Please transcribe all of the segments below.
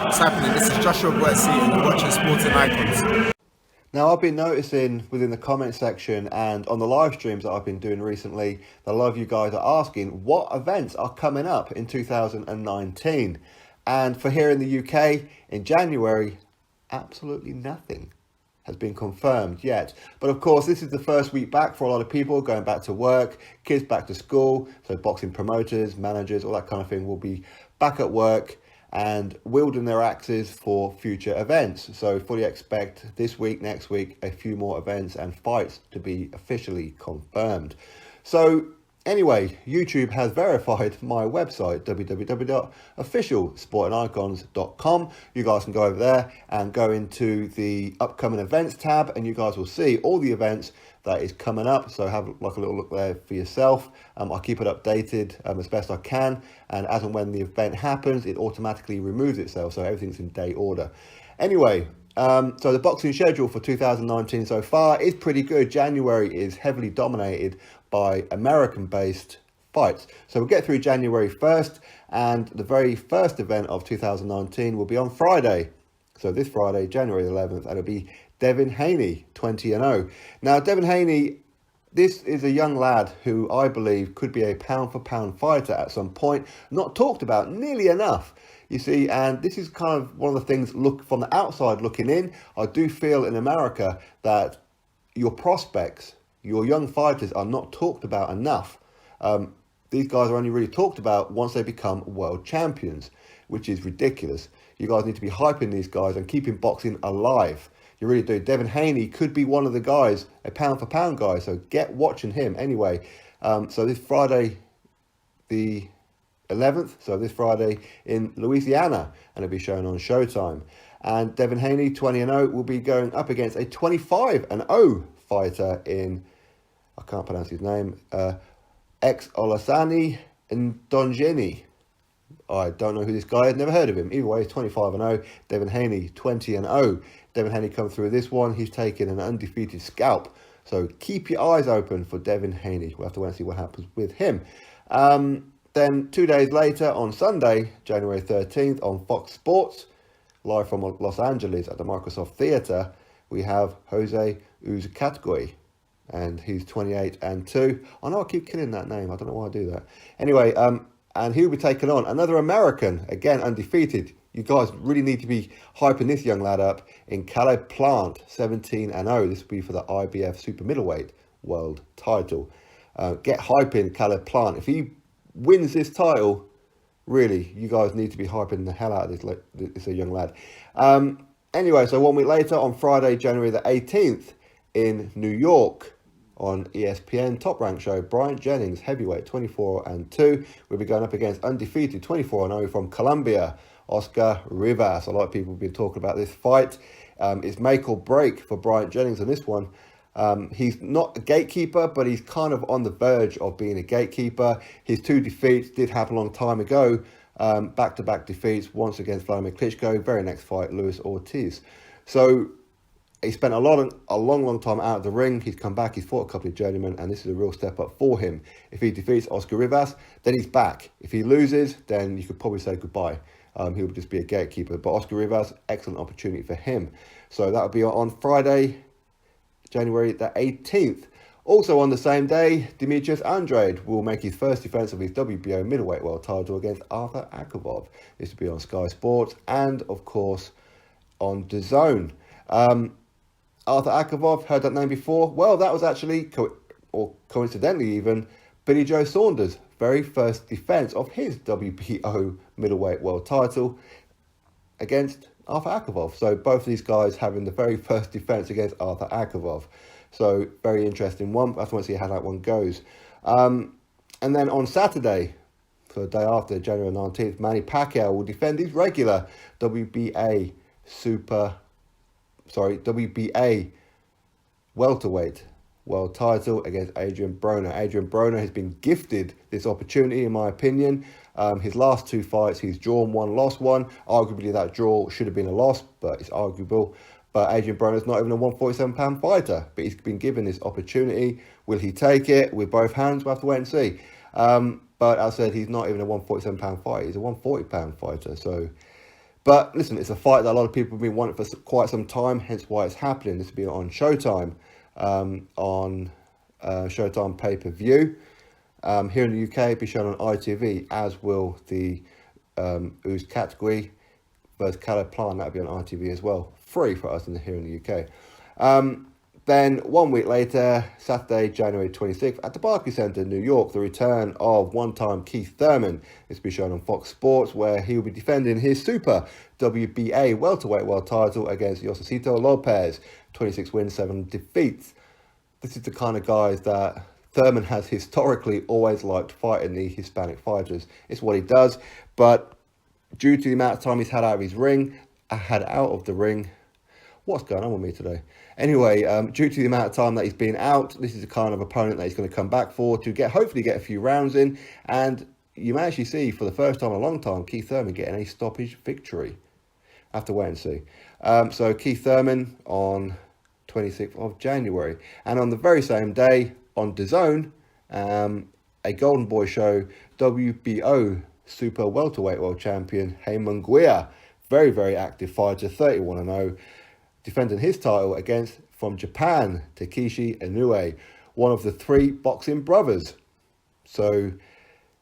What's happening? This is Joshua Guetzi and you're watching Sporting Icons. Now, I've been noticing within the comment section and on the live streams that I've been doing recently that a lot of you guys are asking what events are coming up in 2019. And for here in the UK, in January, absolutely nothing has been confirmed yet. But of course, this is the first week back for a lot of people, going back to work, kids back to school. So boxing promoters, managers, all that kind of thing will be back at work and wielding their axes for future events. So fully expect this week, next week, a few more events and fights to be officially confirmed. So anyway, YouTube has verified my website, www.officialsportingicons.com. You guys can go over there and go into the upcoming events tab and you guys will see all the events that is coming up. So have like a little look there for yourself. I'll keep it updated as best I can. And as and when the event happens, it automatically removes itself. So everything's in date order. Anyway, so the boxing schedule for 2019 so far is pretty good. January is heavily dominated by American-based fights. So we'll get through January 1st, and the very first event of 2019 will be on Friday. So this Friday, January 11th, and it'll be Devon Haney, 20-0. Now, Devon Haney, this is a young lad who I believe could be a pound-for-pound fighter at some point. Not talked about nearly enough. You see, and this is kind of one of the things, look from the outside looking in, I do feel in America that your prospects, your young fighters are not talked about enough. These guys are only really talked about once they become world champions, which is ridiculous. You guys need to be hyping these guys and keeping boxing alive. You really do. Devon Haney could be one of the guys, a pound-for-pound guy, so get watching him. Anyway, so this Friday, the 11th, so this Friday in Louisiana, and it'll be shown on Showtime. And Devon Haney, 20-0, will be going up against a 25-0 fighter in, I can't pronounce his name, Olasani Ndonjeni. I don't know who this guy is, never heard of him. Either way, he's 25-0. Devon Haney, 20-0. Devon Haney come through this one. He's taken an undefeated scalp. So keep your eyes open for Devon Haney. We'll have to wait and see what happens with him. Then 2 days later, on Sunday, January 13th, on Fox Sports, live from Los Angeles at the Microsoft Theatre, we have Jose Uzcategui. And he's 28-2. I know I keep killing that name. I don't know why I do that. Anyway, and he'll be taking on another American, again undefeated. You guys really need to be hyping this young lad up in Caleb Plant, 17-0. This will be for the IBF Super Middleweight World Title. Get hyping Caleb Plant. If he wins this title, really, you guys need to be hyping the hell out of this young lad. Anyway, so 1 week later, on Friday, January the 18th, in New York, on ESPN Top Rank show, Bryant Jennings, heavyweight, 24-2. We'll be going up against undefeated 24-0 from Colombia, Oscar Rivas. A lot of people have been talking about this fight. It's make or break for Bryant Jennings on this one. He's not a gatekeeper, but he's kind of on the verge of being a gatekeeper. His two defeats did happen a long time ago. Back-to-back defeats, once against Vladimir Klitschko, very next fight, Luis Ortiz. So he spent a long time out of the ring. He's come back, he's fought a couple of journeymen, and this is a real step up for him. If he defeats Oscar Rivas, then he's back. If he loses, then you could probably say goodbye. He'll just be a gatekeeper. But Oscar Rivas, excellent opportunity for him. So that will be on Friday, January the 18th. Also on the same day, Demetrius Andrade will make his first defence of his WBO middleweight world title against Arthur Akavov. This will be on Sky Sports and, of course, on DAZN. Arthur Akavov, heard that name before? Well, that was actually, or coincidentally even, Billy Joe Saunders' very first defence of his WBO middleweight world title against Arthur Akavov. So both of these guys having the very first defence against Arthur Akavov. So very interesting one. I just want to see how that one goes. And then on Saturday, for the day after, January 19th, Manny Pacquiao will defend his regular WBA welterweight world title against Adrien Broner. Adrien Broner has been gifted this opportunity, in my opinion. His last two fights, he's drawn one, lost one. Arguably, that draw should have been a loss, but it's arguable. But Adrien Broner's not even a 147-pound fighter, but he's been given this opportunity. Will he take it with both hands? We'll have to wait and see. But as I said, he's not even a 147-pound fighter. He's a 140-pound fighter. So But listen, it's a fight that a lot of people have been wanting for quite some time, hence why it's happening. This will be on Showtime, on Showtime pay-per-view. Here in the UK, it'll be shown on ITV, as will the Uz category versus Caleb Plant. That'll be on ITV as well. Free for us here in the UK. Then 1 week later, Saturday, January 26th, at the Barclays Centre in New York, the return of one-time Keith Thurman. This will be shown on Fox Sports, where he will be defending his Super WBA welterweight world title against Josesito Lopez. 26 wins, 7 defeats. This is the kind of guys that Thurman has historically always liked, fighting the Hispanic fighters. It's what he does, but due to the amount of time he's had out of the ring, what's going on with me today? Anyway, due to the amount of time that he's been out, this is the kind of opponent that he's going to come back for to hopefully get a few rounds in. And you may actually see, for the first time in a long time, Keith Thurman getting a stoppage victory. I have to wait and see. So Keith Thurman on 26th of January. And on the very same day, on DAZN, a Golden Boy show, WBO Super Welterweight World Champion Heyman, very, very active fighter, 31-0. Defending his title against, from Japan, Takishi Inoue, one of the 3 boxing brothers. So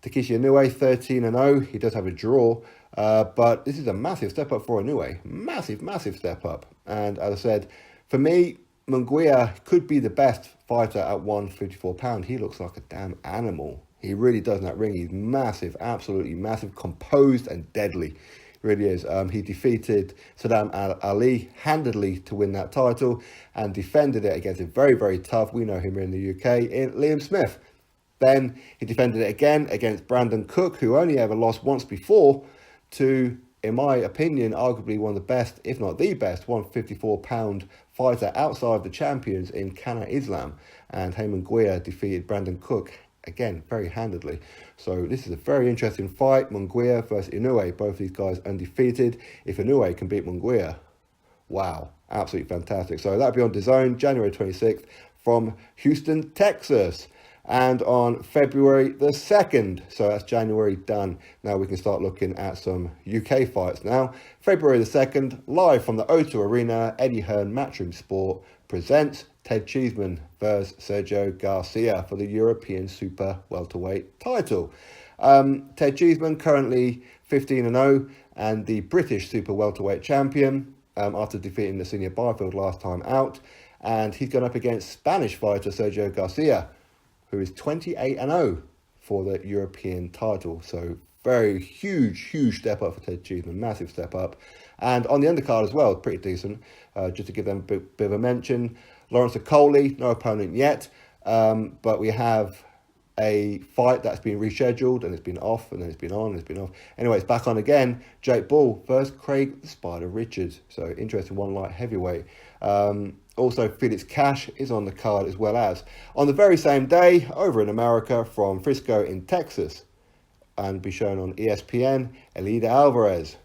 Takishi Inoue, 13-0. He does have a draw, but this is a massive step up for Inoue. Massive, massive step up. And as I said, for me, Munguia could be the best fighter at 154 pound. He looks like a damn animal. He really does in that ring. He's massive, absolutely massive, composed and deadly. Really is. He defeated Saddam Ali handedly to win that title and defended it against a very, very tough, we know him in the UK, in Liam Smith. Then he defended it again against Brandon Cook, who only ever lost once before to, in my opinion, arguably one of the best, if not the best, 154-pound fighter outside of the champions in Kana Islam. And Heyman Guia defeated Brandon Cook, again, very handedly. So this is a very interesting fight. Munguia versus Inoue. Both these guys undefeated. If Inoue can beat Munguia, wow, absolutely fantastic. So that'll be on DAZN, January 26th from Houston, Texas. And on February the 2nd, so that's January done. Now we can start looking at some UK fights now. February the 2nd, live from the O2 Arena, Eddie Hearn Matchroom Sport presents Ted Cheeseman versus Sergio Garcia for the European Super Welterweight title. Ted Cheeseman currently 15-0 and the British Super Welterweight champion after defeating the Senior Byfield last time out. And he's going up against Spanish fighter Sergio Garcia, who is 28-0 for the European title. So very huge step up for Ted Cheeseman, massive step up. And on the undercard as well, pretty decent. Just to give them a bit of a mention, Lawrence Okoli, no opponent yet, but we have a fight that's been rescheduled and it's been off and then it's been on and it's been off. Anyway, it's back on again. Jake Bull versus Craig Spider Richards. So interesting one light heavyweight. Also, Felix Cash is on the card as well as. On the very same day, over in America from Frisco in Texas, and be shown on ESPN, Elida Alvarez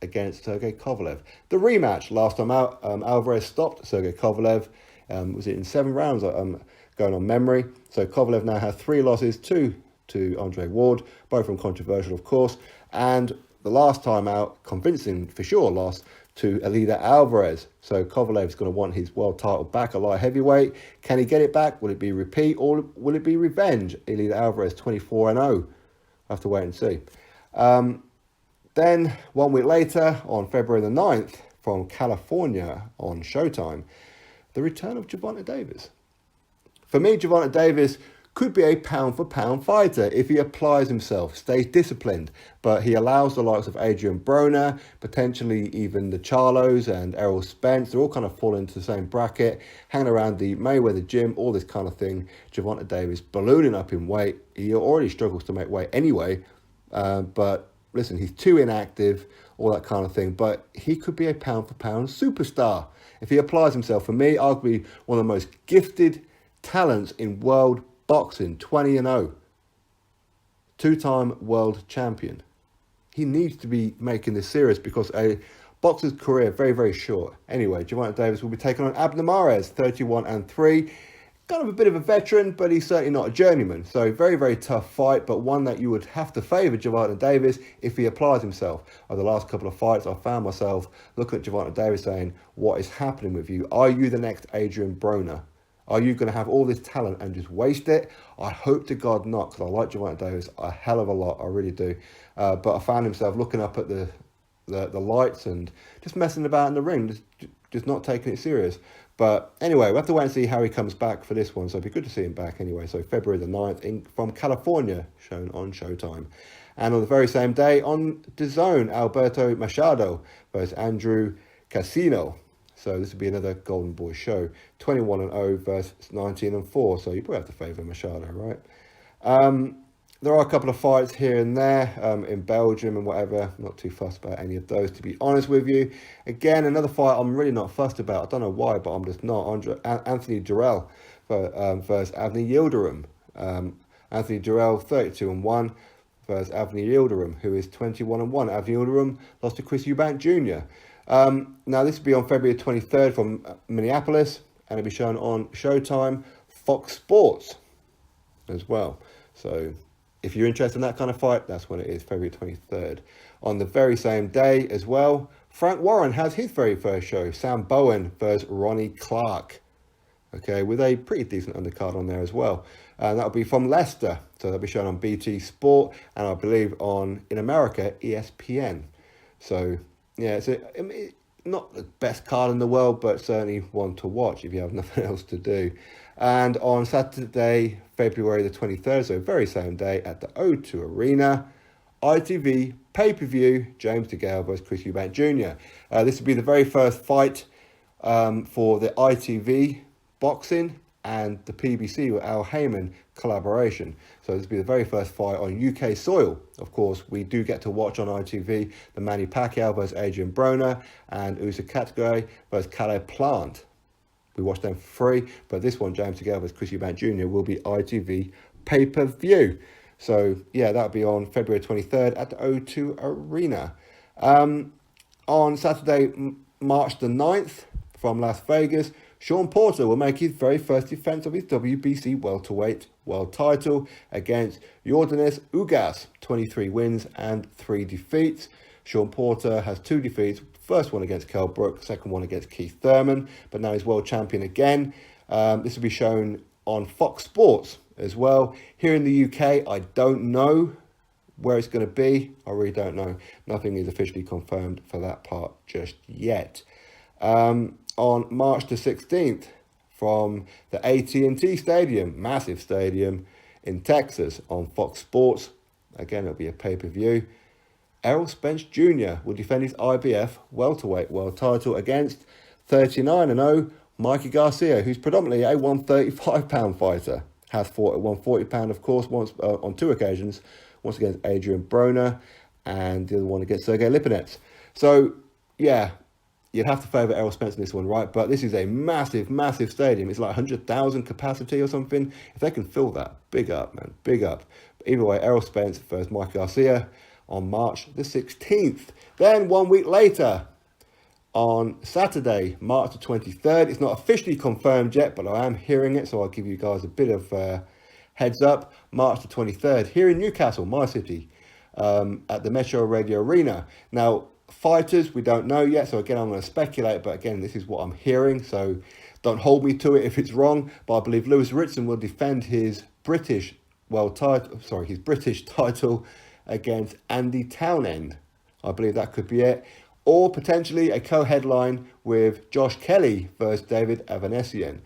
against Sergey Kovalev. The rematch, last time out, Alvarez stopped Sergey Kovalev. Was it in 7 rounds? Going on memory. So Kovalev now has 3 losses, 2 to Andre Ward, both from controversial, of course. And the last time out, convincing for sure loss to Elida Alvarez. So Kovalev's going to want his world title back, a light heavyweight. Can he get it back? Will it be repeat or will it be revenge? Elida Alvarez 24-0. I'll have to wait and see. Then 1 week later, on February the 9th, from California on Showtime, the return of Gervonta Davis. For me, Gervonta Davis could be a pound-for-pound fighter if he applies himself, stays disciplined, but he allows the likes of Adrien Broner, potentially even the Charlos and Errol Spence, they're all kind of fall into the same bracket, hanging around the Mayweather gym, all this kind of thing. Gervonta Davis ballooning up in weight. He already struggles to make weight anyway, but listen, he's too inactive, all that kind of thing, but he could be a pound-for-pound superstar if he applies himself. For me, arguably one of the most gifted talents in world boxing, 20-0, 2-time world champion. He needs to be making this serious because a boxer's career very, very short. Anyway, Gervonta Davis will be taking on Abner Mares, 31-3. kind of a bit of a veteran, but he's certainly not a journeyman. So very, very tough fight, but one that you would have to favour Gervonta Davis if he applies himself. Over the last couple of fights, I found myself looking at Gervonta Davis saying, what is happening with you? Are you the next Adrien Broner? Are you going to have all this talent and just waste it? I hope to God not, because I like Gervonta Davis a hell of a lot. I really do. But I found himself looking up at the lights and just messing about in the ring, just not taking it serious. But anyway, we'll have to wait and see how he comes back for this one. So it'd be good to see him back anyway. So February the 9th from California, shown on Showtime. And on the very same day on DAZN, Alberto Machado versus Andrew Casino. So this would be another Golden Boy show. 21-0 versus 19-4. So you probably have to favour Machado, right? There are a couple of fights here and there in Belgium and whatever. Not too fussed about any of those, to be honest with you. Again, another fight I'm really not fussed about. I don't know why, but I'm just not. Anthony Doral versus Avni Ilderim. Anthony Doral, 32-1 versus Avni Ilderim, who is 21-1. Avni Ilderim lost to Chris Eubank Jr. Now, this will be on February 23rd from Minneapolis, and it'll be shown on Showtime, Fox Sports as well. So if you're interested in that kind of fight, that's when it is, February 23rd. On the very same day as well, Frank Warren has his very first show, Sam Bowen versus Ronnie Clark. Okay, with a pretty decent undercard on there as well. And that'll be from Leicester. So that'll be shown on BT Sport and I believe in America, ESPN. So, yeah, it's not the best card in the world, but certainly one to watch if you have nothing else to do. And on Saturday, February the 23rd, so very same day at the O2 Arena, ITV pay-per-view, James DeGale versus Chris Eubank Jr. This will be the very first fight for the ITV boxing and the PBC with Al Heyman collaboration. So this will be the very first fight on UK soil. Of course, we do get to watch on ITV the Manny Pacquiao versus Adrien Broner and Usyk Katagay versus Caleb Plant. We watch them for free, but this one, James DeGale versus Chris Eubank Jr. will be ITV pay-per-view. So, yeah, that'll be on February 23rd at the O2 Arena. On Saturday, March the 9th, from Las Vegas, Shawn Porter will make his very first defense of his WBC welterweight world title against Yordenis Ugas, 23 wins and 3 defeats. Shawn Porter has 2 defeats, first one against Kell Brook, second one against Keith Thurman, but now he's world champion again. This will be shown on Fox Sports as well. Here in the UK, I don't know where it's going to be. I really don't know. Nothing is officially confirmed for that part just yet. On March the 16th, from the AT&T Stadium, massive stadium in Texas, on Fox Sports, again, it'll be a pay-per-view, Errol Spence Jr. will defend his IBF welterweight world title against 39-0 Mikey Garcia, who's predominantly a 135-pound fighter. Has fought at 140-pound, of course, once on 2 occasions, once against Adrien Broner and the other one against Sergey Lipinets. So, yeah, you'd have to favour Errol Spence in this one, right? But this is a massive, massive stadium. It's like 100,000 capacity or something. If they can fill that, big up, man, big up. But either way, Errol Spence versus Mike Garcia on March the 16th. Then 1 week later, on Saturday, March the 23rd, it's not officially confirmed yet, but I am hearing it, so I'll give you guys a bit of heads up. March the 23rd, here in Newcastle, my city, at the Metro Radio Arena. Now, fighters, we don't know yet, so again, I'm going to speculate, but again, this is what I'm hearing, so don't hold me to it if it's wrong, but I believe Lewis Ritson will defend his British title against Andy Townend. I believe that could be it. Or potentially a co-headline with Josh Kelly versus David Avanesian.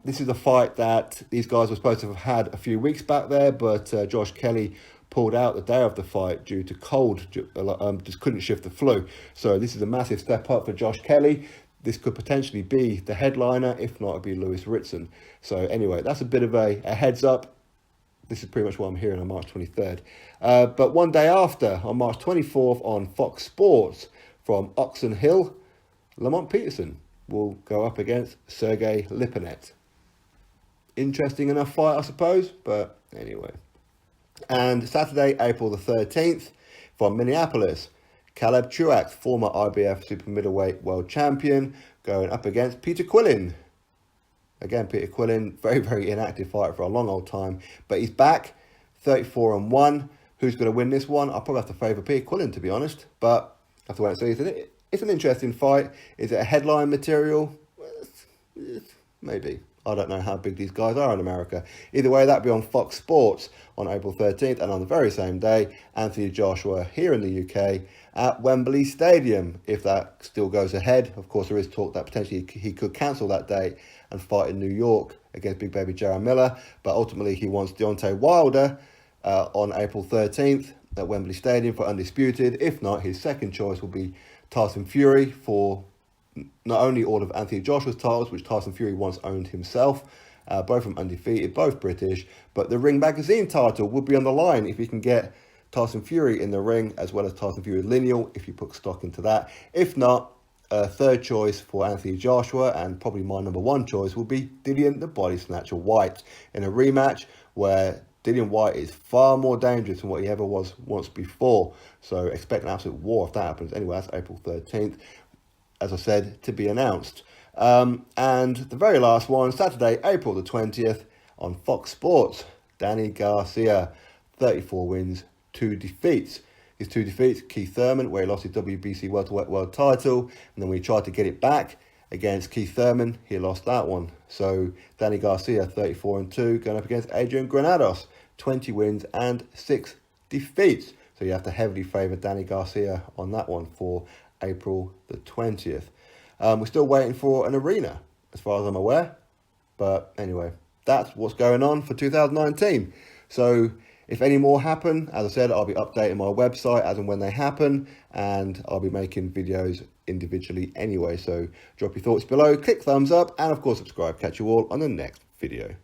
This is a fight that these guys were supposed to have had a few weeks back there, but Josh Kelly pulled out the day of the fight due to cold, just couldn't shift the flu. So this is a massive step up for Josh Kelly. This could potentially be the headliner, if not, it'd be Lewis Ritson. So anyway, that's a bit of a heads up. This is pretty much what I'm hearing on March 23rd. But one day after, on March 24th on Fox Sports, from Oxon Hill, Lamont Peterson will go up against Sergey Lipinet. Interesting enough fight, I suppose, but anyway. And Saturday, April the 13th, from Minneapolis, Caleb Truax, former IBF super middleweight world champion, going up against Peter Quillin. Again, Peter Quillin, very, very inactive fighter for a long old time. But he's back, 34-1. Who's going to win this one? I'll probably have to favour Peter Quillin, to be honest. But I have to wait and see. It's an interesting fight. Is it a headline material? Maybe. I don't know how big these guys are in America. Either way, that'll be on Fox Sports on April 13th. And on the very same day, Anthony Joshua here in the UK at Wembley Stadium. If that still goes ahead, of course, there is talk that potentially he could cancel that date and fight in New York against Big Baby Jaron Miller. But ultimately, he wants Deontay Wilder on April 13th at Wembley Stadium for Undisputed. If not, his second choice will be Tyson Fury for not only all of Anthony Joshua's titles, which Tyson Fury once owned himself, both from Undefeated, both British, but the Ring Magazine title would be on the line if you can get Tyson Fury in the ring, as well as Tyson Fury lineal, if you put stock into that. If not, third choice for Anthony Joshua, and probably my number one choice, will be Dillian the Body Snatcher White in a rematch where Dillian White is far more dangerous than what he ever was once before. So expect an absolute war if that happens. Anyway, that's April 13th. As I said, to be announced. And the very last one, Saturday, April the 20th, on Fox Sports. Danny Garcia, 34 wins, 2 defeats. His 2 defeats, Keith Thurman, where he lost his WBC welterweight world title, and then when he tried to get it back against Keith Thurman, he lost that one. So Danny Garcia, 34-2, going up against Adrien Granados, 20 wins and 6 defeats. So you have to heavily favour Danny Garcia on that one for April the 20th. We're still waiting for an arena, as far as I'm aware. But anyway, that's what's going on for 2019. So if any more happen, as I said, I'll be updating my website as and when they happen. And I'll be making videos individually anyway. So drop your thoughts below, click thumbs up, and of course subscribe. Catch you all on the next video.